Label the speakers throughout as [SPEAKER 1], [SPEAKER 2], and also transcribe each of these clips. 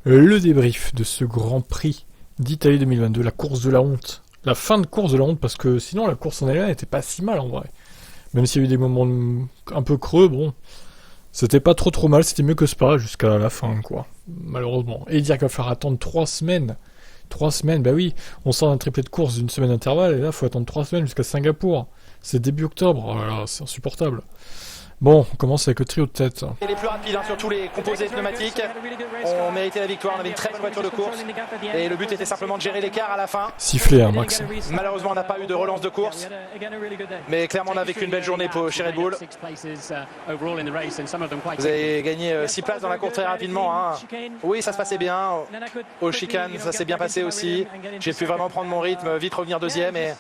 [SPEAKER 1] Le débrief de ce Grand Prix d'Italie 2022, la course de la honte. La fin de course de la honte, parce que sinon la course en elle-même n'était pas si mal en vrai. Même s'il y a eu des moments un peu creux, bon, c'était pas trop mal, c'était mieux que Spa jusqu'à la fin, quoi. Malheureusement. Et dire qu'il va falloir attendre 3 semaines. 3 semaines, bah oui, on sort d'un triplé de course d'une semaine d'intervalle, et là, il faut attendre 3 semaines jusqu'à Singapour. C'est début octobre, oh là là, c'est insupportable. Bon, on commence avec le trio de tête.
[SPEAKER 2] Et les plus rapides sur tous les composés pneumatiques ont mérité la victoire. On avait une très bonne voiture de course et le but était simplement de gérer l'écart à la fin.
[SPEAKER 1] Sifflé, hein, Max.
[SPEAKER 2] Malheureusement, on n'a pas eu de relance de course, mais clairement, on a vécu une belle journée chez Red Bull. Vous avez gagné 6 places dans la course très rapidement. Hein. Oui, ça se passait bien. Au chicane, ça s'est bien passé aussi. J'ai pu vraiment prendre mon rythme, vite revenir deuxième. Et...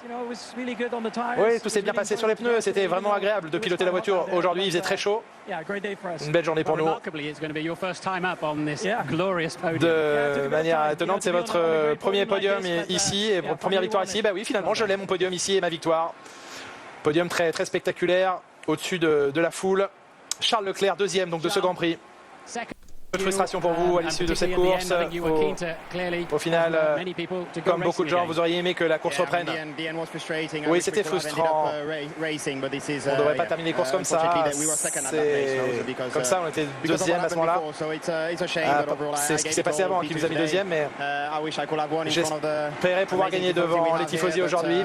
[SPEAKER 2] oui, tout s'est bien passé sur les pneus. C'était vraiment agréable de piloter la voiture aujourd'hui. Il faisait très chaud. Une belle journée pour nous. De manière étonnante, c'est votre premier podium ici et votre première victoire ici. Bah oui, finalement, je l'ai mon podium ici et ma victoire. Podium très spectaculaire, au-dessus de la foule. Charles Leclerc, deuxième donc de ce Grand Prix. Peu de frustration pour vous à l'issue de cette course. Au final, comme beaucoup de gens, vous auriez aimé que la course reprenne. Oui, c'était frustrant. On ne devrait pas terminer les courses comme ça. Comme ça, on était deuxième à ce moment-là. C'est ce qui s'est passé avant qui nous a mis deuxième, mais j'espérais pouvoir gagner devant les tifosi aujourd'hui.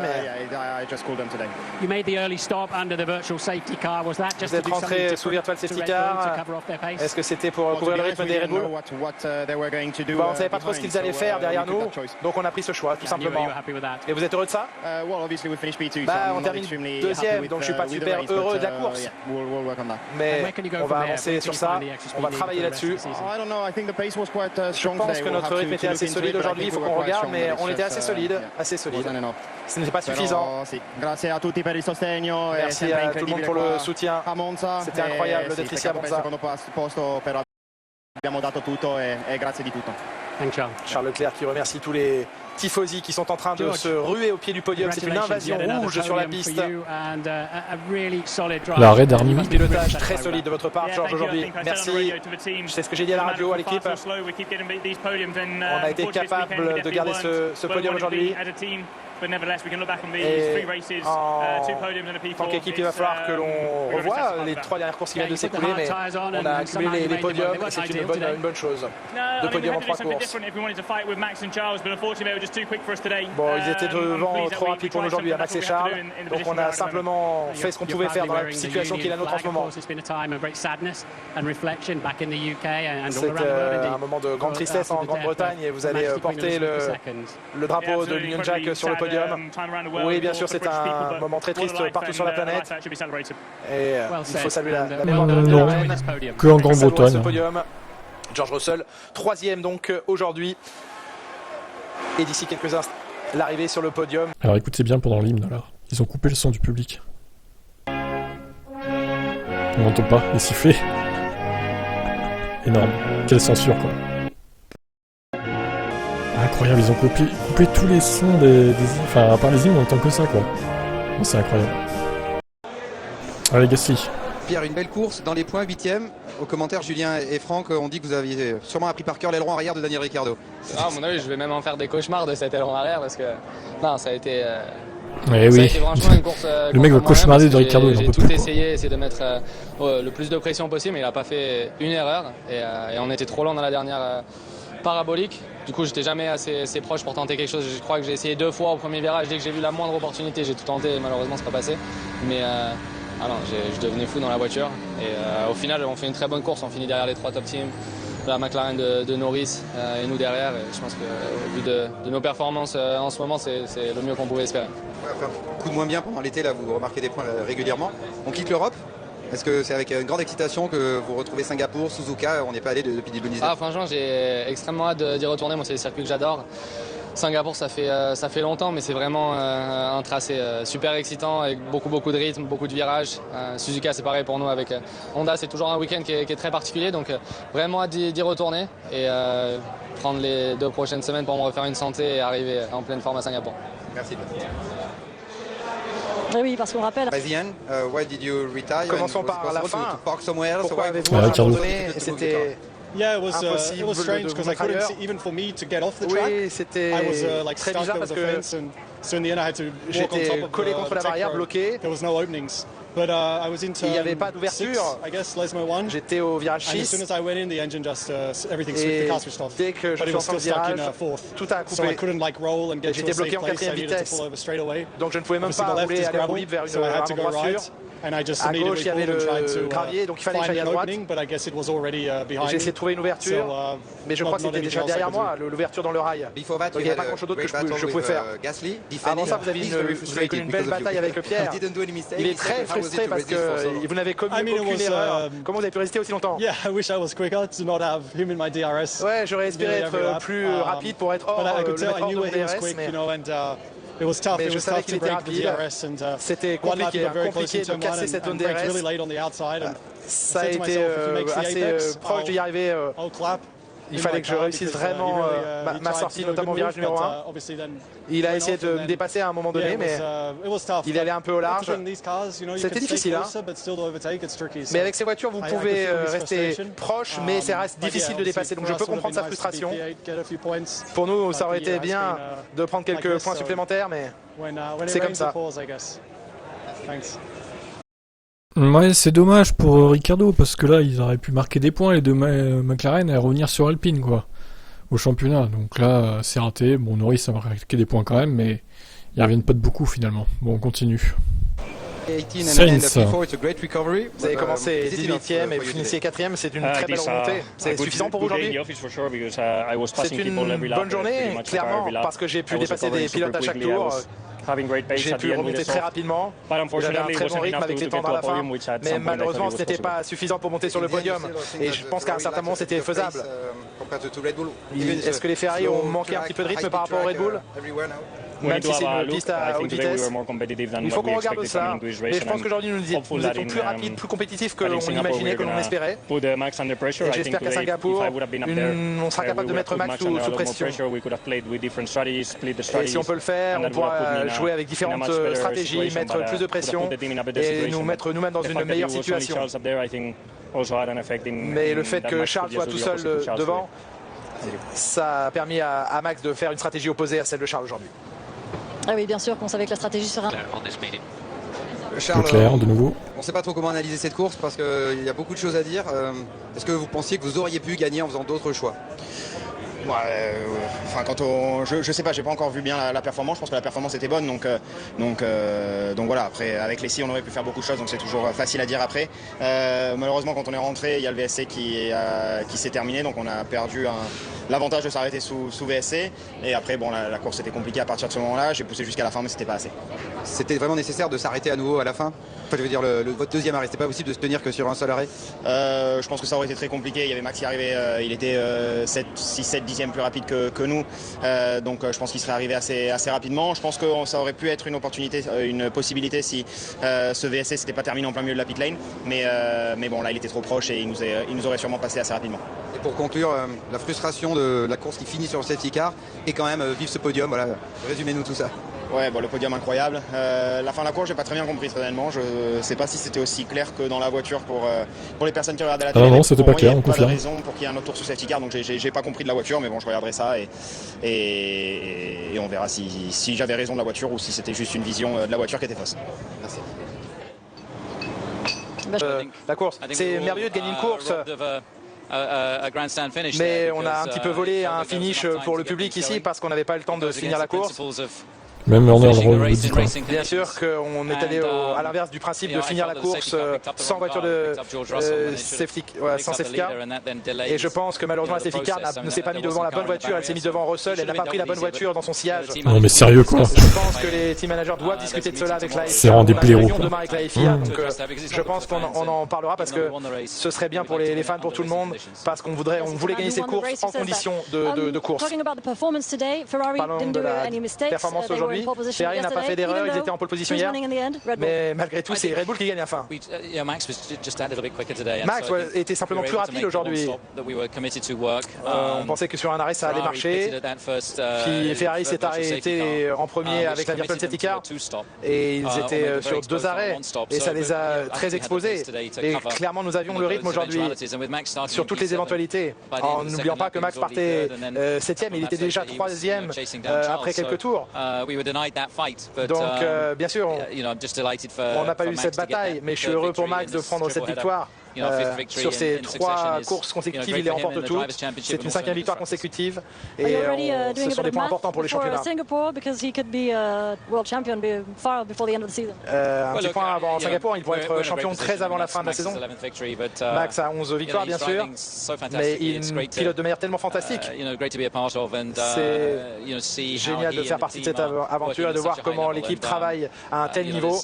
[SPEAKER 2] Vous êtes rentré sous Virtual Safety Car. Est-ce que c'était pour couvrir le rythme des Red Bull? On ne savait pas trop ce qu'ils allaient faire derrière nous, donc on a pris ce choix tout simplement. Et vous êtes heureux de ça? On termine deuxième, donc je ne suis pas super heureux de la course. Mais on va avancer sur ça, on va travailler là-dessus. Je pense que notre rythme était assez solide aujourd'hui, il faut qu'on regarde, mais on était assez solide, Ce n'était pas suffisant. Merci à tout le monde pour le soutien. C'était incroyable d'être ici à Monza. Charles Leclerc qui remercie tous les tifosi qui sont en train de se ruer au pied du podium. C'est une invasion rouge sur la piste.
[SPEAKER 1] L'arrêt d'Army.
[SPEAKER 2] Un pilotage très solide de votre part, George, aujourd'hui. Merci. Je sais ce que j'ai dit à la radio, à l'équipe. On a été capable de garder ce podium aujourd'hui. Et en tant qu'équipe, il va falloir que l'on revoie les 3 dernières courses qui viennent de s'écouler, mais on a accumulé les podiums et c'est une bonne chose. 2 podiums en 3 courses. Bon, ils étaient devant trop rapides pour nous aujourd'hui à Max et Charles, donc on a simplement fait ce qu'on pouvait faire dans la situation qui est la nôtre en ce moment. C'est un moment de grande tristesse en Grande-Bretagne et vous allez porter le drapeau de l'Union Jack sur le podium. Oui, bien sûr, c'est un moment très triste partout sur la planète. Et il faut saluer la mémoire de la reine.
[SPEAKER 1] Que en Grande-Bretagne.
[SPEAKER 2] George Russell, 3e donc aujourd'hui. Et d'ici quelques instants, l'arrivée sur le podium.
[SPEAKER 1] Alors écoutez bien pendant l'hymne là. Ils ont coupé le son du public. On n'entend pas les sifflets. Énorme. Quelle censure quoi. Incroyable, ils ont coupé tous les sons enfin, à part les hymnes, on n'entend que ça, quoi. Bon, c'est incroyable. Allez, Gasly.
[SPEAKER 3] Pierre, une belle course dans les points, 8e. Aux commentaires, Julien et Franck ont dit que vous aviez sûrement appris par cœur l'aileron arrière de Daniel Ricciardo.
[SPEAKER 4] Ah, à mon avis, je vais même en faire des cauchemars de cet aileron arrière parce que non, ça a été.
[SPEAKER 1] Eh oui.
[SPEAKER 4] Franchement une course.
[SPEAKER 1] Le mec va cauchemarder de Ricciardo.
[SPEAKER 4] J'ai tout essayé, essayer de mettre le plus de pression possible, mais il n'a pas fait une erreur et on était trop lent dans la dernière parabolique. Du coup, j'étais jamais assez proche pour tenter quelque chose. Je crois que j'ai essayé 2 fois au premier virage. Dès que j'ai vu la moindre opportunité, j'ai tout tenté. Malheureusement, c'est pas passé. Mais je devenais fou dans la voiture. Et au final, on fait une très bonne course. On finit derrière les 3 top teams. La McLaren de Norris et nous derrière. Et je pense qu'au vu de nos performances en ce moment, c'est le mieux qu'on pouvait espérer.
[SPEAKER 3] Ouais, après un coup de moins bien pendant l'été, là, vous remarquez des points régulièrement. On quitte l'Europe. Est-ce que c'est avec une grande excitation que vous retrouvez Singapour, Suzuka? On n'est pas allé depuis 2017.
[SPEAKER 4] Ah, franchement, j'ai extrêmement hâte d'y retourner. Moi, c'est des circuits que j'adore. Singapour, ça fait longtemps, mais c'est vraiment un tracé super excitant avec beaucoup de rythme, beaucoup de virages. Suzuka, c'est pareil pour nous avec Honda. C'est toujours un week-end qui est très particulier, donc vraiment hâte d'y retourner et prendre les 2 prochaines semaines pour me refaire une santé et arriver en pleine forme à Singapour.
[SPEAKER 3] Merci.
[SPEAKER 5] Oui, parce qu'on rappelle.
[SPEAKER 3] Why did you retire?
[SPEAKER 2] Commençons par la fin.
[SPEAKER 3] Pourquoi
[SPEAKER 2] avez-vous abandonné? C'était impossible de vous mettre ailleurs. Oui, c'était très bizarre parce que j'étais collé contre la barrière, bloqué. Il n'y avait pas d'ouverture. J'étais au virage 6. Et dès que je suis entré au virage, tout a coupé. J'étais bloqué en 4e vitesse. Donc je ne pouvais même pas rouler aller en roue libre vers un endroit sûr. À gauche, il y avait le gravier, donc il fallait que j'aille à droite. J'ai essayé de trouver une ouverture, mais je crois que c'était déjà derrière moi, l'ouverture dans le rail. Donc il n'y avait pas grand-chose d'autre que je pouvais faire. Avant ça, vous avez connu une belle bataille avec Pierre. Il est très frustré parce que vous n'avez commis aucune erreur. Comment vous avez pu résister aussi longtemps? Ouais, j'aurais espéré être plus rapide pour être hors de DRS, mais je savais qu'il était rapide. C'était compliqué de casser cette zone DRS. Ça a été assez proche d'y arriver. Il fallait que je réussisse vraiment ma sortie, notamment au virage numéro 1. Il a essayé de me dépasser à un moment donné, mais il allait un peu au large. C'était difficile, hein. Mais avec ces voitures, vous pouvez rester proche, mais ça reste difficile de dépasser. Donc je peux comprendre sa frustration. Pour nous, ça aurait été bien de prendre quelques points supplémentaires, mais c'est comme ça.
[SPEAKER 1] Ouais, c'est dommage pour Ricciardo, parce que là, ils auraient pu marquer des points, les deux McLaren, et revenir sur Alpine, quoi, au championnat. Donc là, c'est raté. Bon, Norris a marqué des points quand même, mais ils reviennent pas de beaucoup, finalement. Bon, on continue.
[SPEAKER 2] Sainz. Vous avez commencé 18e et vous finissez 4e, c'est une très belle remontée. C'est suffisant pour vous aujourd'hui? C'est une bonne journée, clairement, parce que j'ai pu dépasser des pilotes à chaque tour. J'ai pu remonter très rapidement. J'avais un très bon rythme avec les temps à la fin, mais malheureusement ce n'était pas suffisant pour monter sur le podium. Et je pense qu'à un certain moment c'était faisable. Est-ce que les Ferrari ont manqué un petit peu de rythme par rapport au Red Bull? Même si c'est une piste à haute vitesse. Il faut qu'on regarde ça. Mais je pense qu'aujourd'hui nous étions plus rapides, plus compétitifs que l'on imaginait, que l'on espérait. Et j'espère qu'à Singapour, on sera capable de mettre Max sous pression. Et si on peut le faire, on pourra jouer avec différentes stratégies, mettre plus de pression et nous mettre nous-mêmes dans une meilleure situation. Mais le fait que Charles soit tout seul devant, ça a permis à Max de faire une stratégie opposée à celle de Charles aujourd'hui.
[SPEAKER 5] Ah oui, bien sûr qu'on savait que la stratégie serait...
[SPEAKER 3] Charles,
[SPEAKER 1] clair, de nouveau.
[SPEAKER 3] On ne sait pas trop comment analyser cette course parce qu'il y a beaucoup de choses à dire. Est-ce que vous pensiez que vous auriez pu gagner en faisant d'autres choix?
[SPEAKER 6] Je sais pas, j'ai pas encore vu bien la performance. Je pense que la performance était bonne, donc voilà. Après, avec les scies, on aurait pu faire beaucoup de choses, donc c'est toujours facile à dire après. Malheureusement, quand on est rentré, il y a le VSC qui s'est terminé, donc on a perdu l'avantage de s'arrêter sous VSC. Et après, bon, la course était compliquée à partir de ce moment-là. J'ai poussé jusqu'à la fin, mais c'était pas assez.
[SPEAKER 3] C'était vraiment nécessaire de s'arrêter à nouveau à la fin? Enfin, je veux dire, votre deuxième arrêt, c'était pas possible de se tenir que sur un seul arrêt?
[SPEAKER 6] Je pense que ça aurait été très compliqué. Il y avait Max qui arrivait, il était 6-7 dixièmes plus rapide que nous. Donc je pense qu'il serait arrivé assez rapidement. Je pense que ça aurait pu être une opportunité, une possibilité si ce VSC s'était pas terminé en plein milieu de la pit lane. Mais bon, là, il était trop proche et il nous aurait sûrement passé assez rapidement.
[SPEAKER 3] Et pour conclure, la frustration de la course qui finit sur le safety car et quand même vivre ce podium. Voilà, résumez-nous tout ça.
[SPEAKER 6] Ouais, bon, le podium incroyable. La fin de la course, j'ai pas très bien compris personnellement. Je sais pas si c'était aussi clair que dans la voiture pour les personnes qui regardaient la télé.
[SPEAKER 1] Non, c'était pas clair, on confirme.
[SPEAKER 6] Il y a pas de raison pour qu'il y ait un autre tour sous safety car, donc j'ai pas compris de la voiture, mais bon, je regarderai ça et on verra si j'avais raison de la voiture ou si c'était juste une vision de la voiture qui était fausse.
[SPEAKER 3] Merci.
[SPEAKER 2] La course, c'est merveilleux de gagner une course. Mais on a un petit peu volé un finish pour le public ici parce qu'on n'avait pas eu le temps de finir la course.
[SPEAKER 1] Même Horner le dit quoi.
[SPEAKER 2] Bien sûr qu'on est allé à l'inverse du principe de finir la course sans voiture de safety, sans safety car. Et je pense que malheureusement la safety car ne s'est pas mise devant la bonne voiture, elle s'est mise devant Russell, elle n'a pas pris la bonne voiture dans son sillage.
[SPEAKER 1] Non mais sérieux quoi.
[SPEAKER 2] Je pense que les team managers doivent discuter de cela avec la FIA.
[SPEAKER 1] C'est vraiment des blaireaux.
[SPEAKER 2] Demain avec la FIA, donc je pense qu'on en parlera parce que ce serait bien pour les fans, pour tout le monde, parce qu'on voulait gagner cette course en conditions de course. Parlons de la performance aujourd'hui.
[SPEAKER 1] aujourd'hui. Ferrari n'a pas fait d'erreur, ils étaient en pole position hier. Mais malgré tout, c'est Red Bull qui gagne à la fin. Max était simplement plus rapide aujourd'hui. On pensait que sur un arrêt, ça allait marcher. Puis Ferrari s'est arrêté en premier avec la Virtual Safety Car. Et ils étaient sur 2 arrêts. Et ça les a très exposés. Et clairement, nous avions le rythme aujourd'hui sur toutes les éventualités. En n'oubliant pas que Max partait 7e, il était déjà 3e après quelques tours. Donc, bien sûr, on n'a pas eu cette bataille, mais je suis heureux pour Max de prendre cette victoire. Sur ces 3 courses consécutives, il les remporte toutes. C'est une 5e victoire consécutive et ce sont des points importants pour les championnats. Un petit point avant Singapour, il pourrait être champion très avant la fin de la saison. Max a 11 victoires bien sûr, mais il pilote de manière tellement fantastique. C'est génial de faire partie de cette aventure et de voir comment l'équipe travaille à un tel niveau.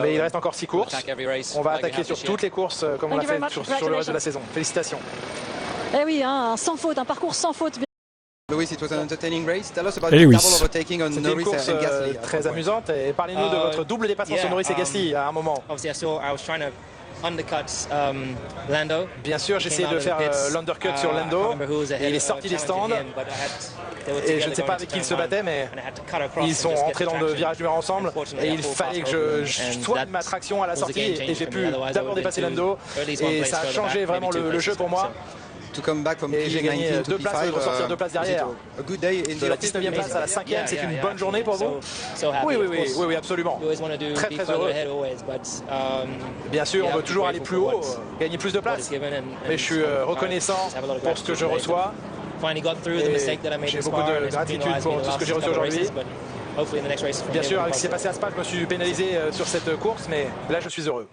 [SPEAKER 1] Mais il reste encore 6 courses. On va attaquer sur toutes les courses comme on l'a fait sur le reste de la saison. Félicitations.
[SPEAKER 5] Eh oui, un sans faute, un parcours sans faute.
[SPEAKER 3] Lewis, it was an entertaining race. Tell us about
[SPEAKER 1] Et
[SPEAKER 3] the
[SPEAKER 1] Lewis.
[SPEAKER 3] double overtaking on
[SPEAKER 1] C'était une
[SPEAKER 3] Norris
[SPEAKER 1] course
[SPEAKER 3] and Gasly.
[SPEAKER 1] très amusante et parlez-nous de votre double dépassement sur Norris et Gasly à un moment.
[SPEAKER 7] Lando.
[SPEAKER 1] Bien sûr, j'ai essayé de faire l'undercut sur Lando et il est sorti des stands et je ne sais pas avec qui il se battait, mais ils sont rentrés dans le virage numéro ensemble et il fallait que je soigne ma traction à la sortie et j'ai pu d'abord dépasser Lando et ça a changé vraiment le jeu pour moi.
[SPEAKER 3] To come back from
[SPEAKER 1] Et j'ai gagné
[SPEAKER 3] P19 to
[SPEAKER 1] 2 places et de
[SPEAKER 3] P5,
[SPEAKER 1] ressortir 2 places derrière.
[SPEAKER 3] a good day in
[SPEAKER 1] De la 19e place à la 5e, c'est une bonne journée pour vous? Oui, absolument. Très très heureux. Bien sûr, on veut toujours aller plus haut, gagner plus de places. Mais je suis reconnaissant pour ce que je reçois. J'ai beaucoup de gratitude pour tout ce que j'ai reçu aujourd'hui. Bien sûr, avec ce qui s'est passé à Spa, je me suis pénalisé sur cette course, mais là je suis heureux.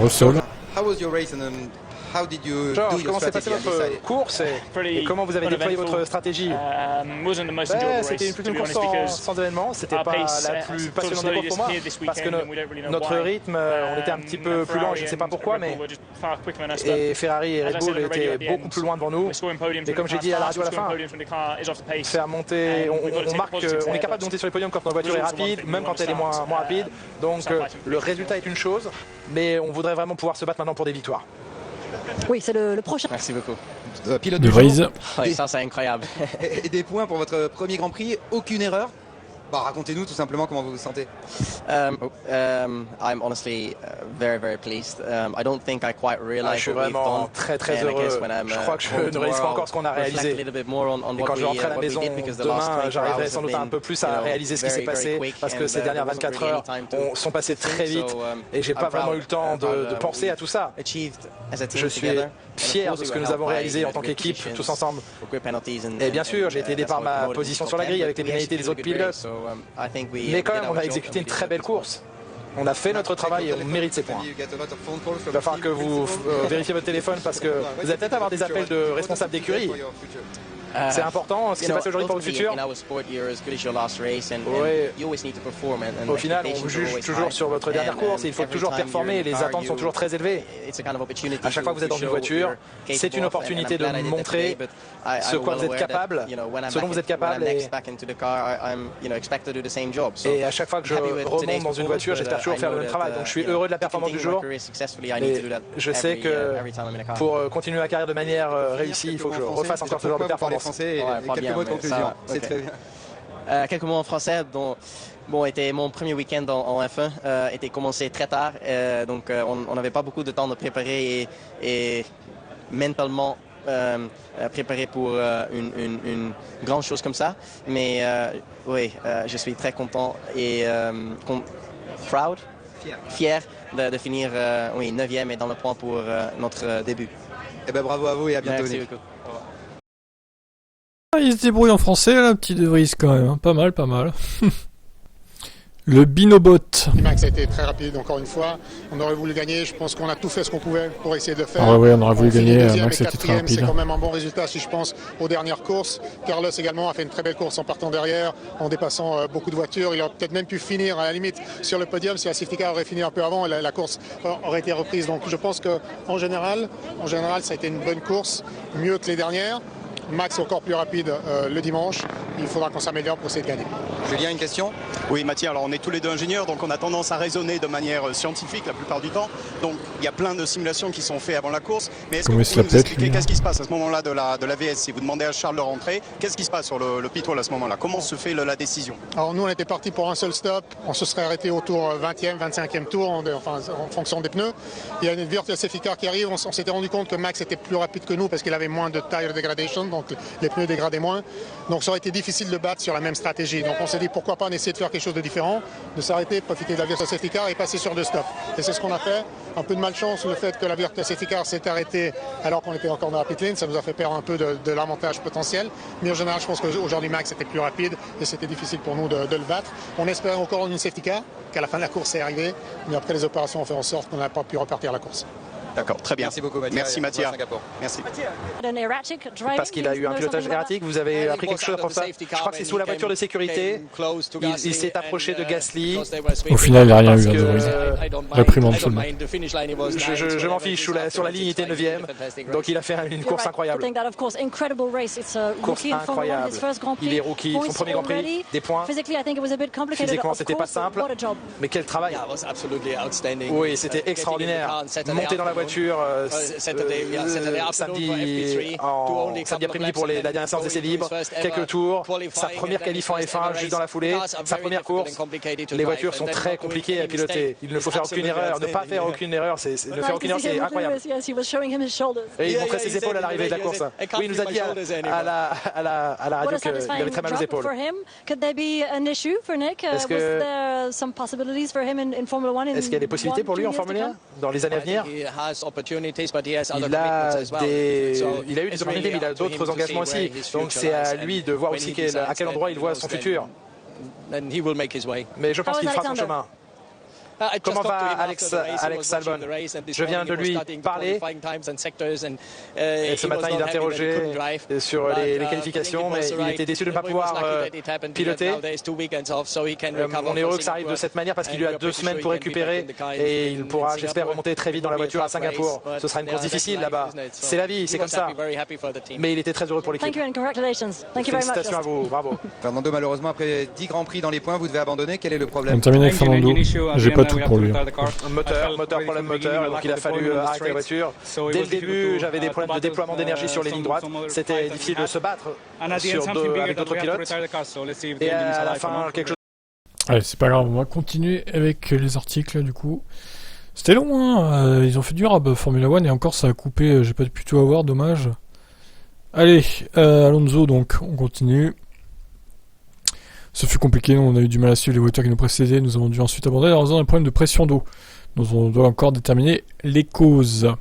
[SPEAKER 2] Russell.
[SPEAKER 3] How was your race and how did you do
[SPEAKER 1] George,
[SPEAKER 3] your
[SPEAKER 1] comment s'est
[SPEAKER 3] strategy
[SPEAKER 1] passée
[SPEAKER 3] on this
[SPEAKER 1] votre
[SPEAKER 3] side?
[SPEAKER 1] course et comment vous avez déployé votre stratégie? C'était plutôt une course sans événement, c'était pas la plus passionnante des courses pour moi parce que notre rythme, on était un petit peu plus lent, je ne sais pas pourquoi, mais et Ferrari et Red Bull étaient beaucoup plus loin devant nous. Et comme j'ai dit à la radio à la fin, faire monter, on marque, on est capable de monter sur les podiums quand notre voiture est rapide, même quand elle est moins rapide. Donc le résultat est une chose, mais on voudrait vraiment pouvoir se battre maintenant pour des victoires.
[SPEAKER 5] Oui, c'est le prochain.
[SPEAKER 7] Merci beaucoup.
[SPEAKER 3] Pilote
[SPEAKER 1] De
[SPEAKER 3] du
[SPEAKER 1] Vries.
[SPEAKER 3] jour.
[SPEAKER 7] Ouais, ça, c'est incroyable.
[SPEAKER 3] Et des points pour votre premier Grand Prix, aucune erreur. Bah, racontez-nous tout simplement comment vous vous sentez.
[SPEAKER 7] I'm honestly very, very pleased. I don't think I quite
[SPEAKER 1] Je
[SPEAKER 7] realize
[SPEAKER 1] suis
[SPEAKER 7] what we've
[SPEAKER 1] vraiment
[SPEAKER 7] done.
[SPEAKER 1] très très
[SPEAKER 7] And I guess
[SPEAKER 1] heureux.
[SPEAKER 7] when I'm,
[SPEAKER 1] Je crois que je
[SPEAKER 7] home
[SPEAKER 1] ne réalise pas
[SPEAKER 7] tomorrow,
[SPEAKER 1] encore ce qu'on a
[SPEAKER 7] I'll reflect a
[SPEAKER 1] réalisé.
[SPEAKER 7] little bit more on
[SPEAKER 1] Et
[SPEAKER 7] what
[SPEAKER 1] quand je rentrerai à la
[SPEAKER 7] we
[SPEAKER 1] maison
[SPEAKER 7] did, because the last
[SPEAKER 1] demain,
[SPEAKER 7] 24
[SPEAKER 1] j'arriverai
[SPEAKER 7] hours
[SPEAKER 1] sans
[SPEAKER 7] have
[SPEAKER 1] doute un
[SPEAKER 7] been,
[SPEAKER 1] peu plus à réaliser ce qui s'est
[SPEAKER 7] very, very
[SPEAKER 1] passé
[SPEAKER 7] quick,
[SPEAKER 1] parce que
[SPEAKER 7] and
[SPEAKER 1] ces dernières
[SPEAKER 7] there wasn't
[SPEAKER 1] 24
[SPEAKER 7] really
[SPEAKER 1] heures
[SPEAKER 7] any time to
[SPEAKER 1] sont passées très vite
[SPEAKER 7] So,
[SPEAKER 1] et j'ai pas
[SPEAKER 7] I'm
[SPEAKER 1] vraiment eu le temps
[SPEAKER 7] proud
[SPEAKER 1] de penser à tout ça.
[SPEAKER 7] achieved as a team
[SPEAKER 1] Je suis
[SPEAKER 7] together.
[SPEAKER 1] fier de ce que nous avons réalisé en tant qu'équipe, tous ensemble. Et bien sûr, j'ai été aidé par ma position sur la grille avec les pénalités des autres pilotes. Mais quand même, on a exécuté une très belle course. On a fait notre travail et on mérite ces points. Il va falloir que vous vérifiez votre téléphone parce que vous allez peut-être avoir des appels de responsables d'écurie. C'est important ce qui s'est passé aujourd'hui pour le futur. Au final, on juge toujours sur votre dernière course et il faut toujours performer. Les attentes sont toujours très élevées. À chaque fois que vous êtes dans une voiture, c'est une opportunité de montrer ce quoi vous êtes capable, ce dont vous êtes capable. Et à chaque fois que je remonte dans une voiture, j'espère toujours faire le même travail. Donc je suis heureux de la performance du jour. Mais je sais que pour continuer ma carrière de manière réussie, il faut que je refasse encore ce genre de performance.
[SPEAKER 3] Français et quelques mots de conclusion. C'est très bien.
[SPEAKER 7] Quelques mots en français. Bon, était mon premier week-end en F1, était commencé très tard, donc on n'avait pas beaucoup de temps de préparer et mentalement préparer pour une grande chose comme ça. Mais oui, je suis très content et fier de finir 9e et dans le point pour notre début.
[SPEAKER 3] Eh ben bravo à vous et à bientôt.
[SPEAKER 7] Merci beaucoup.
[SPEAKER 1] Ah, il se débrouille en français, là, petit De Vries quand même. Hein. Pas mal, pas mal. Le Binobot.
[SPEAKER 8] Max a été très rapide encore une fois. On aurait voulu gagner. Je pense qu'on a tout fait ce qu'on pouvait pour essayer de le faire.
[SPEAKER 1] Ah ouais, on aurait voulu gagner.
[SPEAKER 8] Deuxième
[SPEAKER 1] Max
[SPEAKER 8] et
[SPEAKER 1] était très
[SPEAKER 8] quatrième, c'est
[SPEAKER 1] rapide.
[SPEAKER 8] quand même un bon résultat si je pense aux dernières courses. Carlos également a fait une très belle course en partant derrière, en dépassant beaucoup de voitures. Il aurait peut-être même pu finir à la limite sur le podium si la safety car aurait fini un peu avant. La course aurait été reprise. Donc je pense qu'en général, ça a été une bonne course, mieux que les dernières. Max encore plus rapide le dimanche. il faudra qu'on s'améliore pour essayer de gagner.
[SPEAKER 3] Julien, une question?
[SPEAKER 9] Oui, Mathieu, alors on est tous les deux ingénieurs, donc on a tendance à raisonner de manière scientifique la plupart du temps. Donc il y a plein de simulations qui sont faites avant la course. Mais est-ce que vous pouvez nous expliquer qu'est-ce qui se passe à ce moment-là de la VS? Si vous demandez à Charles de rentrer, qu'est-ce qui se passe sur le pit wall à ce moment-là? Comment se fait la décision?
[SPEAKER 8] Alors nous, on était parti pour un seul stop. On se serait arrêté au tour 20e, 25e tour, en fonction des pneus. Il y a une virtual safety car qui arrive. On s'était rendu compte que Max était plus rapide que nous parce qu'il avait moins de tire degradation, donc les pneus dégradaient moins. Donc ça aurait été difficile de battre sur la même stratégie. Donc on s'est dit pourquoi pas essayer de faire quelque chose de différent, de s'arrêter, profiter de la virtual safety car et passer sur 2 stops. Et c'est ce qu'on a fait. Un peu de malchance, le fait que la virtual safety car s'est arrêtée alors qu'on était encore dans la pit lane, ça nous a fait perdre un peu de l'avantage potentiel. Mais en général, je pense qu'aujourd'hui Max était plus rapide et c'était difficile pour nous de le battre. On espérait encore une safety car, qu'à la fin de la course c'est arrivé, mais après les opérations ont fait en sorte qu'on n'a pas pu repartir la course.
[SPEAKER 9] D'accord, très bien.
[SPEAKER 3] Merci beaucoup, Mathieu.
[SPEAKER 9] Merci, Mathieu. Merci.
[SPEAKER 2] Parce qu'il a eu un pilotage erratique, vous avez appris quelque chose à propos de ça? Je crois que c'est sous la voiture de sécurité. Il s'est approché de Gasly.
[SPEAKER 1] Au final, il n'a rien eu. Réprimande seulement.
[SPEAKER 2] Je m'en fiche. Sur la ligne, il était 9e. Donc il a fait une course incroyable. Course incroyable. Il est rookie. Son premier Grand Prix. Des points. Physiquement, c'était pas simple. Mais quel travail. Oui, c'était extraordinaire. Monter dans la voiture samedi après-midi pour la dernière séance d'essai libre, quelques tours, sa première qualif en F1 juste dans la foulée, sa première course. Les voitures sont très compliquées à piloter. Il ne faut faire aucune erreur, ne pas faire aucune erreur, ne faire aucune erreur, c'est incroyable. Et il montrait ses épaules à l'arrivée de la course. Oui, il nous a dit à la radio qu'il avait très mal aux épaules. Est-ce qu'il y a des possibilités pour lui en Formule 1 dans les années à venir? Il a eu des opportunités, mais il a d'autres engagements aussi. Donc c'est à lui de voir aussi à quel endroit il voit son futur. Mais je pense qu'il fera son chemin. Comment va Alex Albon? Je viens de lui parler et ce matin il interrogeait sur les qualifications, mais il était déçu de ne pas pouvoir piloter. On est heureux que ça arrive de cette manière parce qu'il lui a 2 semaines pour récupérer et il pourra, j'espère, remonter très vite dans la voiture à Singapour. Ce sera une course difficile là-bas. C'est la vie, c'est comme ça. Mais il était très heureux pour l'équipe. Félicitations à vous, bravo.
[SPEAKER 3] Fernando, malheureusement, après 10 Grands Prix dans les points, vous devez abandonner. Quel est le problème?
[SPEAKER 1] On termine avec Fernando. J'ai pas tout pour lui.
[SPEAKER 2] Problème moteur, donc il a fallu arrêter la voiture. Dès le début, j'avais des problèmes de déploiement d'énergie sur les lignes droites. C'était difficile de se battre avec d'autres pilotes. Et à la fin, quelque chose.
[SPEAKER 1] Allez, c'est pas grave, on va continuer avec les articles du coup. C'était long, hein. Ils ont fait du rab Formula One et encore ça a coupé, j'ai pas pu tout avoir, dommage. Allez, Alonso donc, on continue. Ce fut compliqué, on a eu du mal à suivre les voitures qui nous précédaient, nous avons dû ensuite abandonner en raison d'un problème de pression d'eau, dont on doit encore déterminer les causes.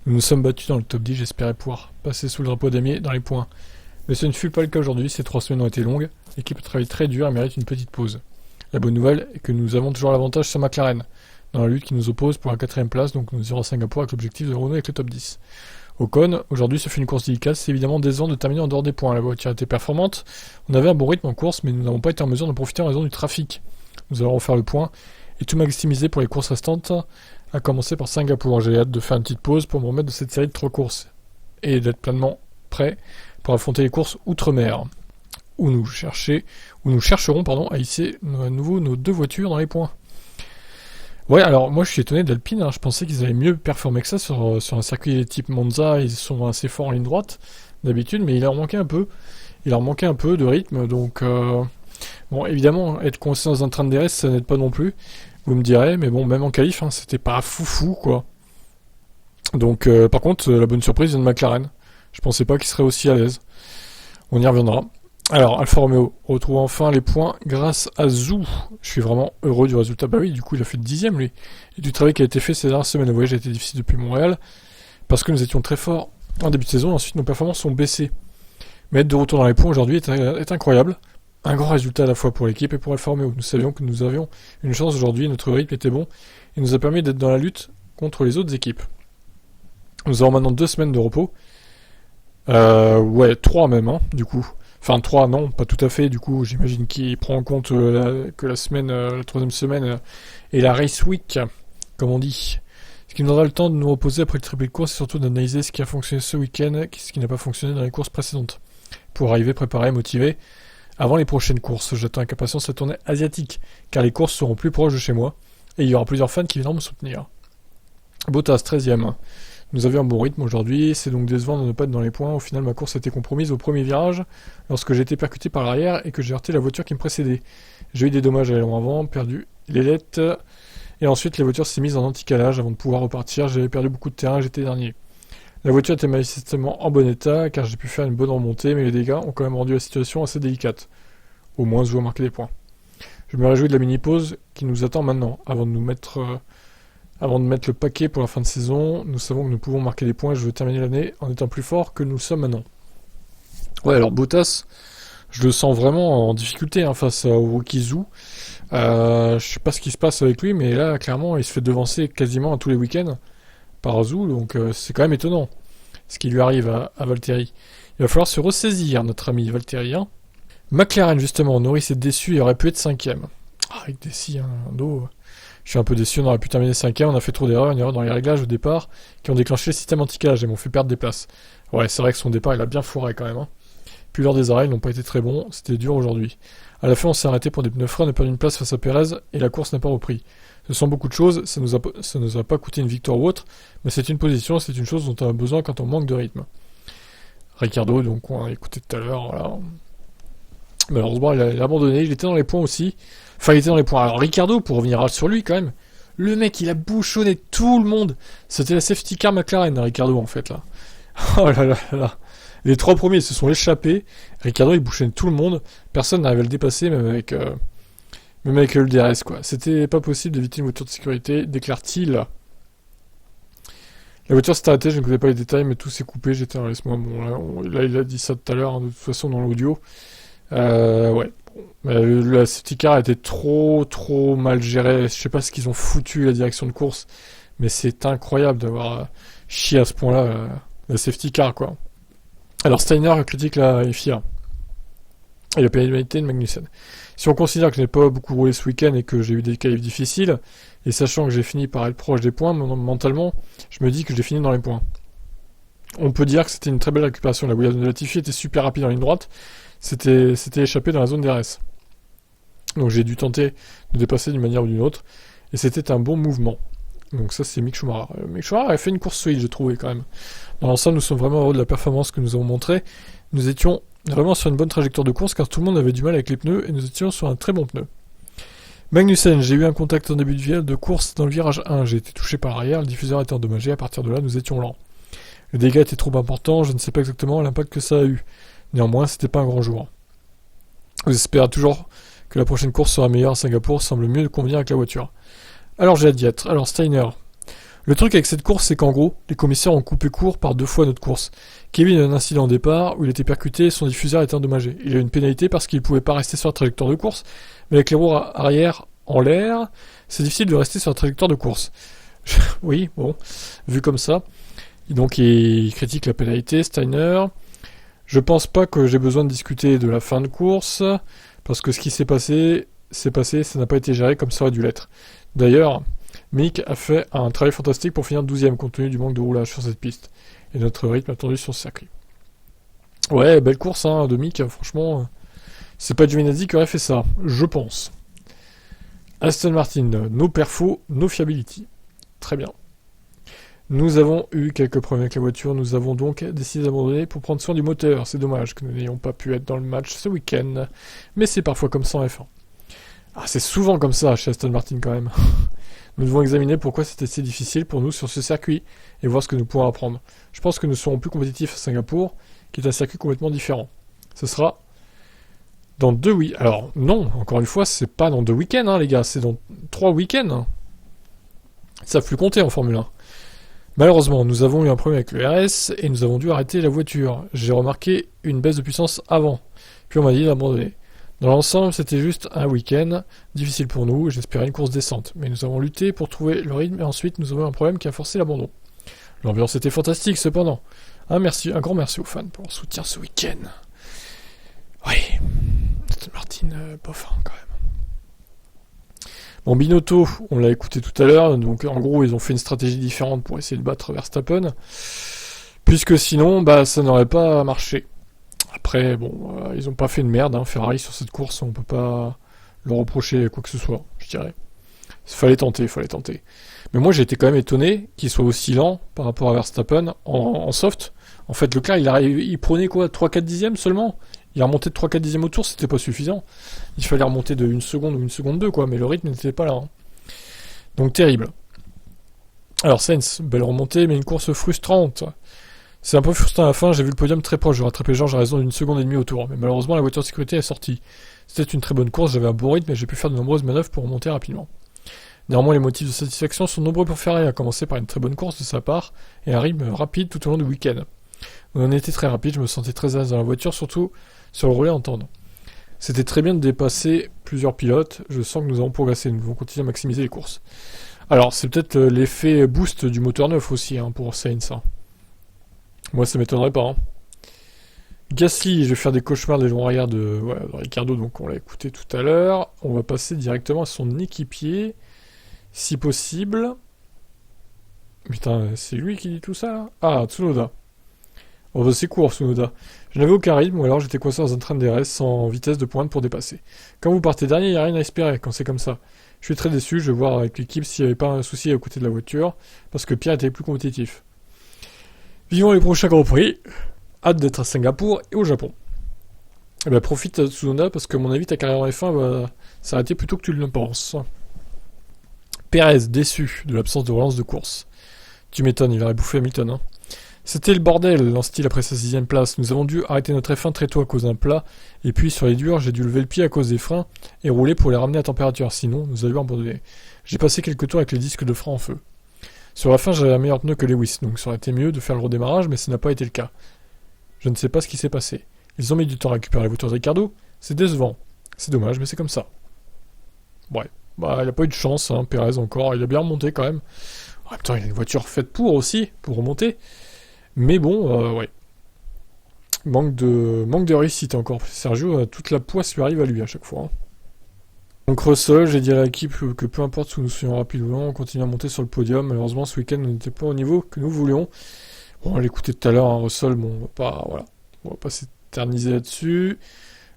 [SPEAKER 1] Nous nous sommes battus dans le top 10, j'espérais pouvoir passer sous le drapeau damier dans les points. Mais ce ne fut pas le cas aujourd'hui, ces 3 semaines ont été longues, l'équipe a travaillé très dur et mérite une petite pause. La bonne nouvelle est que nous avons toujours l'avantage sur McLaren, dans la lutte qui nous oppose pour la 4ème place, donc nous irons à Singapour avec l'objectif de renouer avec le top 10. Ocon, aujourd'hui ce fut une course délicate, c'est évidemment décevant de terminer en dehors des points. La voiture était performante, on avait un bon rythme en course, mais nous n'avons pas été en mesure de profiter en raison du trafic. Nous allons refaire le point et tout maximiser pour les courses restantes, à commencer par Singapour. J'ai hâte de faire une petite pause pour me remettre de cette série de 3 courses et d'être pleinement prêt pour affronter les courses outre-mer, où nous chercherons à hisser à nouveau nos 2 voitures dans les points. Ouais, alors moi je suis étonné d'Alpine, je pensais qu'ils avaient mieux performé que ça sur un circuit type Monza, ils sont assez forts en ligne droite d'habitude, mais il leur manquait un peu de rythme, donc bon évidemment être coincé dans un train de DRS ça n'aide pas non plus, vous me direz, mais bon même en qualif c'était pas foufou quoi. Donc par contre la bonne surprise vient de McLaren, je pensais pas qu'ils seraient aussi à l'aise, on y reviendra. Alors, Alfa Romeo retrouve enfin les points grâce à Zhou. Je suis vraiment heureux du résultat. Bah oui, du coup, il a fait 10e, lui. Et du travail qui a été fait ces dernières semaines. Le voyage a été difficile depuis Montréal, parce que nous étions très forts en début de saison, et ensuite nos performances sont baissées. Mais être de retour dans les points aujourd'hui est incroyable. Un grand résultat à la fois pour l'équipe et pour Alfa Romeo. Nous savions que nous avions une chance aujourd'hui, notre rythme était bon, et nous a permis d'être dans la lutte contre les autres équipes. Nous avons maintenant 2 semaines de repos. 3 même, du coup. Enfin 3 non, pas tout à fait, du coup j'imagine qu'il prend en compte que la 3e semaine est la race week, comme on dit. Ce qui nous donnera le temps de nous reposer après le triplé de course et surtout d'analyser ce qui a fonctionné ce week-end, ce qui n'a pas fonctionné dans les courses précédentes. Pour arriver préparé, motivé avant les prochaines courses. J'attends avec impatience la tournée asiatique, car les courses seront plus proches de chez moi, et il y aura plusieurs fans qui viendront me soutenir. Bottas, 13e. Nous avions un bon rythme aujourd'hui, c'est donc décevant de ne pas être dans les points. Au final, ma course a été compromise au premier virage, lorsque j'ai été percuté par l'arrière et que j'ai heurté la voiture qui me précédait. J'ai eu des dommages à l'aileron avant, perdu l'ailette, et ensuite la voiture s'est mise en anti-calage avant de pouvoir repartir. J'avais perdu beaucoup de terrain, j'étais dernier. La voiture était manifestement en bon état, car j'ai pu faire une bonne remontée, mais les dégâts ont quand même rendu la situation assez délicate. Au moins, je dois marquer des points. Je me réjouis de la mini-pause qui nous attend maintenant, avant de mettre le paquet pour la fin de saison. Nous savons que nous pouvons marquer des points et je veux terminer l'année en étant plus fort que nous sommes maintenant. Ouais, alors Bottas, je le sens vraiment en difficulté face au rookie Zhou. Je sais pas ce qui se passe avec lui, mais là, clairement, il se fait devancer quasiment à tous les week-ends par Zhou, donc c'est quand même étonnant ce qui lui arrive à Valtteri. Il va falloir se ressaisir, notre ami Valtteri. McLaren, justement, Norris est déçu et aurait pu être 5ème. Ah, avec des scies, dos. Je suis un peu déçu, on aurait pu terminer 5ème, on a fait trop d'erreurs, une erreur dans les réglages au départ, qui ont déclenché le système anti-calage et m'ont fait perdre des places. Ouais, c'est vrai que son départ, il a bien foiré quand même. Puis lors des arrêts, ils n'ont pas été très bons, c'était dur aujourd'hui. À la fin, on s'est arrêté pour des pneus frais, on a perdu une place face à Perez, et la course n'a pas repris. Ce sont beaucoup de choses, ça nous a pas coûté une victoire ou autre, mais c'est une position, c'est une chose dont on a besoin quand on manque de rythme. Ricardo, donc on a écouté tout à l'heure, voilà. Malheureusement, il a abandonné, il était dans les points aussi. Enfin, il était dans les points. Alors Ricardo, pour revenir sur lui quand même, le mec, il a bouchonné tout le monde. C'était la safety car McLaren, Ricardo, en fait, là. Oh là là là. Les 3 premiers se sont échappés. Ricardo, il bouchonnait tout le monde. Personne n'arrivait à le dépasser, même avec le DRS, quoi. C'était pas possible d'éviter une voiture de sécurité, déclare-t-il. La voiture s'est arrêtée, je ne connais pas les détails, mais tout s'est coupé, j'étais un laisse-moi. Bon, là, il a dit ça tout à l'heure, de toute façon, dans l'audio. Ouais. La safety car a été trop mal gérée. Je sais pas ce qu'ils ont foutu la direction de course, mais c'est incroyable d'avoir chié à ce point-là la safety car, quoi. Alors Steiner critique la FIA et la pénalité de Magnussen. Si on considère que je n'ai pas beaucoup roulé ce week-end et que j'ai eu des qualifs difficiles, et sachant que j'ai fini par être proche des points, mentalement, je me dis que j'ai fini dans les points. On peut dire que c'était une très belle récupération. La Williams de Latifi était super rapide en ligne droite. C'était échappé dans la zone DRS. Donc j'ai dû tenter de dépasser d'une manière ou d'une autre. Et c'était un bon mouvement. Donc ça c'est Mick Schumacher. Mick Schumacher a fait une course solide, j'ai trouvé quand même. Dans l'ensemble, nous sommes vraiment heureux de la performance que nous avons montrée. Nous étions vraiment sur une bonne trajectoire de course car tout le monde avait du mal avec les pneus et nous étions sur un très bon pneu. Magnussen, j'ai eu un contact en début de course dans le virage 1. J'ai été touché par l'arrière, le diffuseur était endommagé. À partir de là, nous étions lents. Le dégât était trop important, je ne sais pas exactement l'impact que ça a eu. Néanmoins, c'était pas un grand jour. Vous espérez toujours que la prochaine course sera meilleure à Singapour, semble mieux convenir avec la voiture. Alors j'ai hâte d'y être. Alors Steiner. Le truc avec cette course, c'est qu'en gros, les commissaires ont coupé court par 2 fois notre course. Kevin a eu un incident au départ où il était percuté et son diffuseur était endommagé. Il a eu une pénalité parce qu'il ne pouvait pas rester sur la trajectoire de course, mais avec les roues arrière en l'air, c'est difficile de rester sur la trajectoire de course. Oui, bon, vu comme ça. Et donc il critique la pénalité, Steiner. Je pense pas que j'ai besoin de discuter de la fin de course, parce que ce qui s'est passé, ça n'a pas été géré comme ça aurait dû l'être. D'ailleurs, Mick a fait un travail fantastique pour finir 12ème compte tenu du manque de roulage sur cette piste, et notre rythme attendu sur ce circuit. Ouais, belle course de Mick, franchement, c'est pas Giovinazzi qui aurait fait ça, je pense. Aston Martin, no perfo, no fiability. Très bien. Nous avons eu quelques problèmes avec la voiture, nous avons donc décidé d'abandonner pour prendre soin du moteur. C'est dommage que nous n'ayons pas pu être dans le match ce week-end, mais c'est parfois comme ça en F1. Ah, c'est souvent comme ça chez Aston Martin quand même. Nous devons examiner pourquoi c'était si difficile pour nous sur ce circuit et voir ce que nous pouvons apprendre. Je pense que nous serons plus compétitifs à Singapour, qui est un circuit complètement différent. Ce sera dans 2 week-ends. Alors non, encore une fois, c'est pas dans 2 week-ends, les gars, c'est dans 3 week-ends. Ça ne plus compter en Formule 1. Malheureusement, nous avons eu un problème avec le RS et nous avons dû arrêter la voiture. J'ai remarqué une baisse de puissance avant, puis on m'a dit d'abandonner. Dans l'ensemble, c'était juste un week-end difficile pour nous, j'espérais une course décente. Mais nous avons lutté pour trouver le rythme et ensuite nous avons eu un problème qui a forcé l'abandon. L'ambiance était fantastique cependant. Un grand merci aux fans pour leur soutien ce week-end. Oui, Aston Martin, bof quand même. Bon, Binotto, on l'a écouté tout à l'heure, donc en gros ils ont fait une stratégie différente pour essayer de battre Verstappen, puisque sinon ça n'aurait pas marché. Après, bon, ils ont pas fait de merde, hein, Ferrari sur cette course, on peut pas leur reprocher quoi que ce soit, je dirais. Fallait tenter. Mais moi j'ai été quand même étonné qu'il soit aussi lent par rapport à Verstappen en soft. En fait, Leclerc, il prenait quoi, 3-4 dixièmes seulement. Il a remonté de 3-4 dixièmes au tour, c'était pas suffisant. Il fallait remonter de 1 seconde ou 1 seconde 2, quoi, mais le rythme n'était pas là. Hein. Donc terrible. Alors Sainz, belle remontée, mais une course frustrante. C'est un peu frustrant à la fin, j'ai vu le podium très proche, j'ai rattrapé Georges à raison d'1 seconde et demie au tour. Mais malheureusement, la voiture de sécurité est sortie. C'était une très bonne course, j'avais un bon rythme et j'ai pu faire de nombreuses manœuvres pour remonter rapidement. Néanmoins, les motifs de satisfaction sont nombreux pour Ferrari, à commencer par une très bonne course de sa part et un rythme rapide tout au long du week-end. On était très rapide, je me sentais très à l'aise dans la voiture, surtout sur le relais en tendre. C'était très bien de dépasser plusieurs pilotes, je sens que nous avons progressé, nous devons continuer à maximiser les courses. Alors, c'est peut-être l'effet boost du moteur neuf aussi, hein, pour Sainz. Hein. Moi, ça m'étonnerait pas. Hein. Gasly, je vais faire des cauchemars des longs arrière de Ricciardo, donc on l'a écouté tout à l'heure. On va passer directement à son équipier, si possible. Putain, c'est lui qui dit tout ça, là ? Ah, Tsunoda. Oh, bah, c'est court, Tsunoda. Je n'avais aucun rythme, ou alors j'étais coincé dans un train de DRS sans vitesse de pointe pour dépasser. Quand vous partez dernier, il n'y a rien à espérer quand c'est comme ça. Je suis très déçu, je vais voir avec l'équipe s'il n'y avait pas un souci à côté de la voiture, parce que Pierre était plus compétitif. Vivons les prochains Grands Prix. Hâte d'être à Singapour et au Japon. Eh ben, profite Tsunoda, parce que à mon avis, ta carrière en F1 va s'arrêter plus tôt que tu le penses. Perez, déçu de l'absence de relance de course. Tu m'étonnes, il aurait bouffé Hamilton, hein. C'était le bordel, lance-t-il après sa 6ème place. Nous avons dû arrêter notre F1 très tôt à cause d'un plat, et puis sur les durs, j'ai dû lever le pied à cause des freins et rouler pour les ramener à température, sinon nous avions abandonné. J'ai passé quelques tours avec les disques de frein en feu. Sur la fin, j'avais un meilleur pneu que Lewis, donc ça aurait été mieux de faire le redémarrage, mais ça n'a pas été le cas. Je ne sais pas ce qui s'est passé. Ils ont mis du temps à récupérer la voiture de Ricciardo, c'est décevant. C'est dommage, mais c'est comme ça. Ouais, bah il n'a pas eu de chance, hein, Perez encore, il a bien remonté quand même. En même temps, il a une voiture faite pour aussi, pour remonter. Mais bon, ouais. Manque de réussite encore. Sergio, toute la poisse lui arrive à lui à chaque fois. Hein. Donc Russell, j'ai dit à l'équipe que peu importe si nous soyons rapides ou non, on continue à monter sur le podium. Malheureusement, ce week-end, on n'était pas au niveau que nous voulions. Bon, on l'écoutait tout à l'heure, hein, Russell, bon, on va pas s'éterniser là-dessus.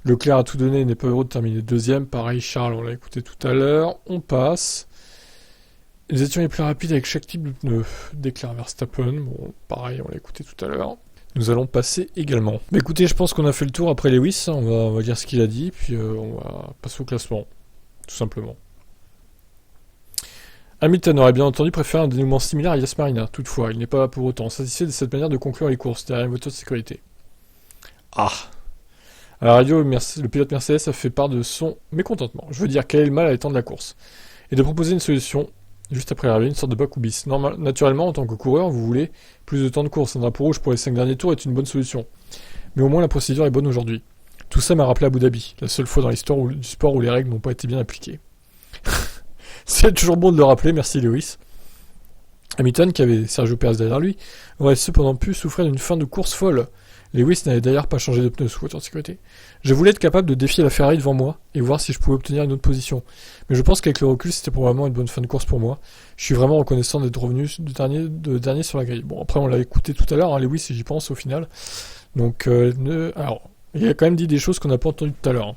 [SPEAKER 1] Leclerc a tout donné, il n'est pas heureux de terminer deuxième. Pareil, Charles, on l'a écouté tout à l'heure. On passe. Nous étions les plus rapides avec chaque type de pneu, déclare Verstappen. Bon, pareil, on l'a écouté tout à l'heure. Nous allons passer également. Mais écoutez, je pense qu'on a fait le tour après Lewis. On va dire ce qu'il a dit, puis on va passer au classement, tout simplement. Hamilton aurait bien entendu préféré un dénouement similaire à Yas Marina. Toutefois, il n'est pas pour autant satisfait de cette manière de conclure les courses derrière une voiture de sécurité. Ah. À la radio, le pilote Mercedes a fait part de son mécontentement. Je veux dire, quel est le mal à l'étendre la course et de proposer une solution. Juste après l'arrivée, une sorte de bac ou bis. Naturellement, en tant que coureur, vous voulez plus de temps de course. Un drapeau rouge pour les 5 derniers tours est une bonne solution. Mais au moins, la procédure est bonne aujourd'hui. Tout ça m'a rappelé Abu Dhabi, la seule fois dans l'histoire du sport où les règles n'ont pas été bien appliquées. C'est toujours bon de le rappeler, merci Lewis. Hamilton, qui avait Sergio Perez derrière lui, aurait cependant pu souffrir d'une fin de course folle. Lewis n'avait d'ailleurs pas changé de pneus sous voiture de sécurité. Je voulais être capable de défier la Ferrari devant moi et voir si je pouvais obtenir une autre position. Mais je pense qu'avec le recul, c'était probablement une bonne fin de course pour moi. Je suis vraiment reconnaissant d'être revenu de dernier sur la grille. Bon, après, on l'a écouté tout à l'heure, hein, Lewis, et j'y pense au final. Donc, alors, il a quand même dit des choses qu'on n'a pas entendues tout à l'heure. Hein.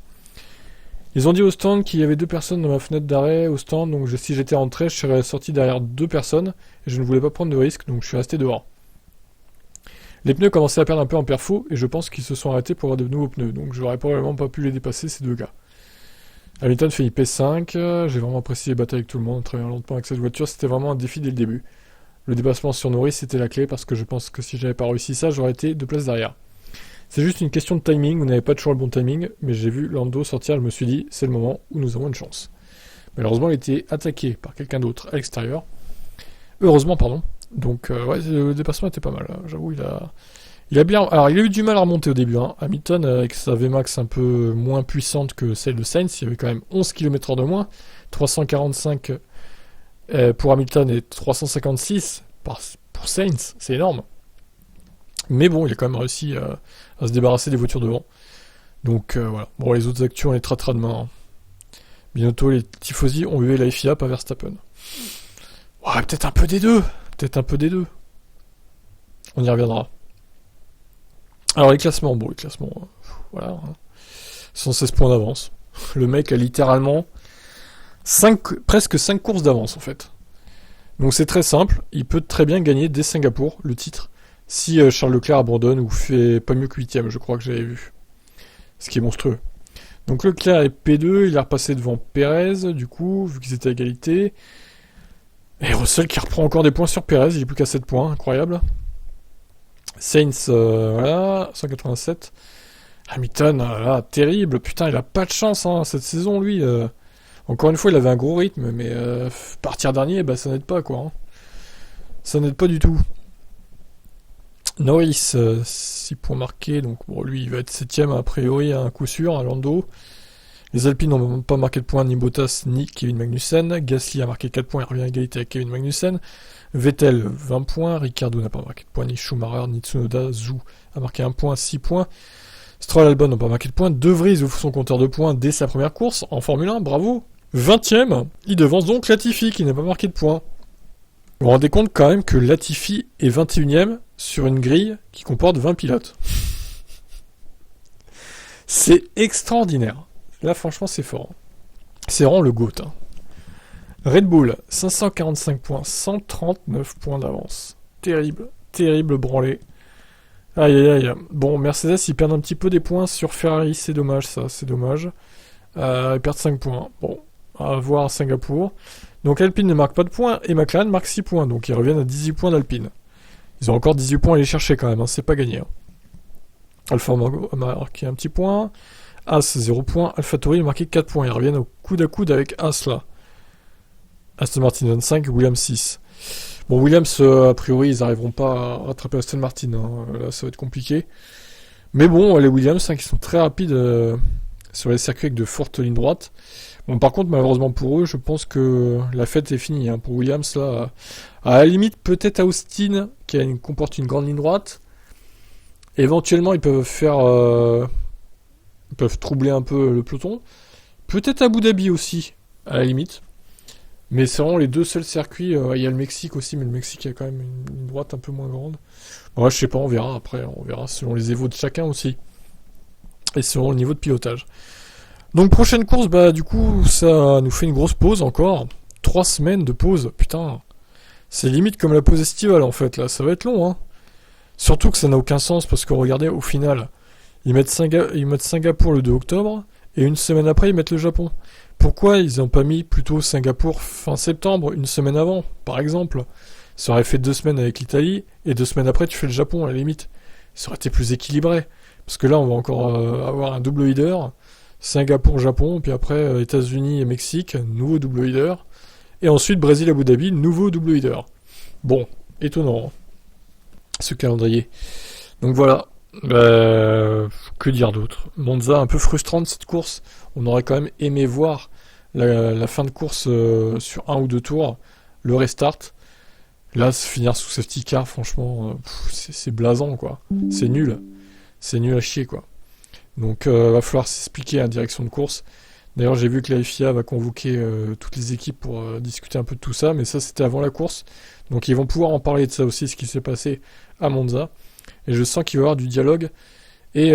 [SPEAKER 1] Ils ont dit au stand qu'il y avait 2 personnes dans ma fenêtre d'arrêt au stand, donc si j'étais rentré, je serais sorti derrière 2 personnes, et je ne voulais pas prendre de risque, donc je suis resté dehors. Les pneus commençaient à perdre un peu en perfo, et je pense qu'ils se sont arrêtés pour avoir de nouveaux pneus, donc j'aurais probablement pas pu les dépasser, ces 2 gars. Hamilton fait P5, j'ai vraiment apprécié les batailles avec tout le monde, travaillant longtemps avec cette voiture, c'était vraiment un défi dès le début. Le dépassement sur Norris, c'était la clé, parce que je pense que si j'avais pas réussi ça, j'aurais été 2 places derrière. C'est juste une question de timing, vous n'avez pas toujours le bon timing, mais j'ai vu Lando sortir, je me suis dit, c'est le moment où nous avons une chance. Malheureusement, il était attaqué par quelqu'un d'autre à l'extérieur. Heureusement, pardon. Donc, ouais, le dépassement était pas mal. J'avoue, il a bien. Alors, il a eu du mal à remonter au début. Hein. Hamilton, avec sa VMAX un peu moins puissante que celle de Sainz, il y avait quand même 11 km/h de moins. 345 pour Hamilton et 356 pour Sainz. C'est énorme. Mais bon, il a quand même réussi à se débarrasser des voitures devant. Donc, voilà. Bon, les autres actus, on les traitera demain. Hein. Bientôt, les tifosi ont hué la FIA, pas Verstappen. Ouais, peut-être un peu des deux. On y reviendra. Alors les classements, voilà, hein. 116 points d'avance. Le mec a littéralement presque 5 courses d'avance en fait. Donc c'est très simple, il peut très bien gagner dès Singapour, le titre, si Charles Leclerc abandonne ou fait pas mieux que 8ème, je crois que j'avais vu. Ce qui est monstrueux. Donc Leclerc est P2, il est repassé devant Pérez, du coup, vu qu'ils étaient à égalité. Et Russell qui reprend encore des points sur Pérez, il est plus qu'à 7 points, incroyable. Sainz, voilà, 187. Hamilton, là, terrible, putain, il a pas de chance hein, cette saison, lui. Encore une fois, il avait un gros rythme, mais partir dernier, bah, ça n'aide pas, quoi. Hein. Ça n'aide pas du tout. Norris, 6 points marqués, donc bon, lui, il va être 7ème a priori, à un coup sûr, à Lando. Les Alpines n'ont pas marqué de points, ni Bottas, ni Kevin Magnussen. Gasly a marqué 4 points, il revient à égalité avec Kevin Magnussen. Vettel, 20 points. Ricciardo n'a pas marqué de points, ni Schumacher, ni Tsunoda. Zhou a marqué 1 point, 6 points. Stroll et Albon n'ont pas marqué de points. De Vries ouvre son compteur de points dès sa première course en Formule 1, bravo. 20ème, il devance donc Latifi qui n'a pas marqué de points. Vous vous rendez compte quand même que Latifi est 21ème sur une grille qui comporte 20 pilotes. C'est extraordinaire. Là, franchement, c'est fort. C'est vraiment le GOAT. Hein. Red Bull, 545 points, 139 points d'avance. Terrible, terrible branlé. Aïe aïe aïe. Bon, Mercedes, ils perdent un petit peu des points sur Ferrari, c'est dommage ça, c'est dommage. Ils perdent 5 points. Bon, à voir à Singapour. Donc Alpine ne marque pas de points et McLaren marque 6 points. Donc ils reviennent à 18 points d'Alpine. Ils ont encore 18 points à aller chercher quand même, hein, c'est pas gagné. Hein. Alfa a marqué un petit point. As 0 points. AlphaTauri a marqué 4 points. Ils reviennent au coude à coude avec As là. Aston Martin 25, Williams 6. Bon, Williams, a priori, ils n'arriveront pas à rattraper Aston Martin. Hein. Là, ça va être compliqué. Mais bon, les Williams, hein, qui sont très rapides sur les circuits avec de fortes lignes droites. Bon, par contre, malheureusement pour eux, je pense que la fête est finie. Hein. Pour Williams, là, à la limite, peut-être à Austin, qui comporte une grande ligne droite. Éventuellement, ils peuvent faire... ils peuvent troubler un peu le peloton. Peut-être Abu Dhabi aussi, à la limite. Mais c'est vraiment les deux seuls circuits. Il y a le Mexique aussi, mais le Mexique a quand même une droite un peu moins grande. Ouais, je sais pas, on verra après. On verra selon les évos de chacun aussi. Et selon le niveau de pilotage. Donc prochaine course, bah du coup, ça nous fait une grosse pause encore. 3 semaines de pause, putain. C'est limite comme la pause estivale en fait, là. Ça va être long, hein. Surtout que ça n'a aucun sens, parce que regardez, au final, ils mettent Singapour le 2 octobre, et une semaine après, ils mettent le Japon. Pourquoi ils n'ont pas mis plutôt Singapour fin septembre, une semaine avant, par exemple? Ça aurait fait 2 semaines avec l'Italie, et 2 semaines après, tu fais le Japon, à la limite. Ça aurait été plus équilibré. Parce que là, on va encore avoir un double header, Singapour-Japon, puis après, États-Unis et Mexique, nouveau double header, et ensuite, Brésil-Abu Dhabi, nouveau double header. Bon, étonnant, ce calendrier. Donc voilà. Que dire d'autre? Monza, un peu frustrante cette course. On aurait quand même aimé voir la fin de course sur 1 ou 2 tours, le restart. Là, finir sous safety car, franchement, c'est blasant, quoi. C'est nul. C'est nul à chier, quoi. Donc, va falloir s'expliquer en direction de course. D'ailleurs, j'ai vu que la FIA va convoquer toutes les équipes pour discuter un peu de tout ça, mais ça, c'était avant la course. Donc, ils vont pouvoir en parler de ça aussi, ce qui s'est passé à Monza. Et je sens qu'il va y avoir du dialogue et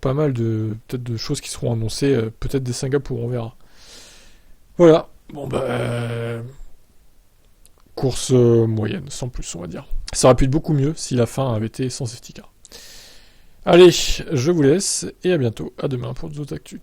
[SPEAKER 1] pas mal peut-être de choses qui seront annoncées, peut-être des Singapour, on verra. Voilà. Bon, course moyenne, sans plus, on va dire. Ça aurait pu être beaucoup mieux si la fin avait été sans safety car. Allez, je vous laisse et à bientôt. À demain pour d'autres actus.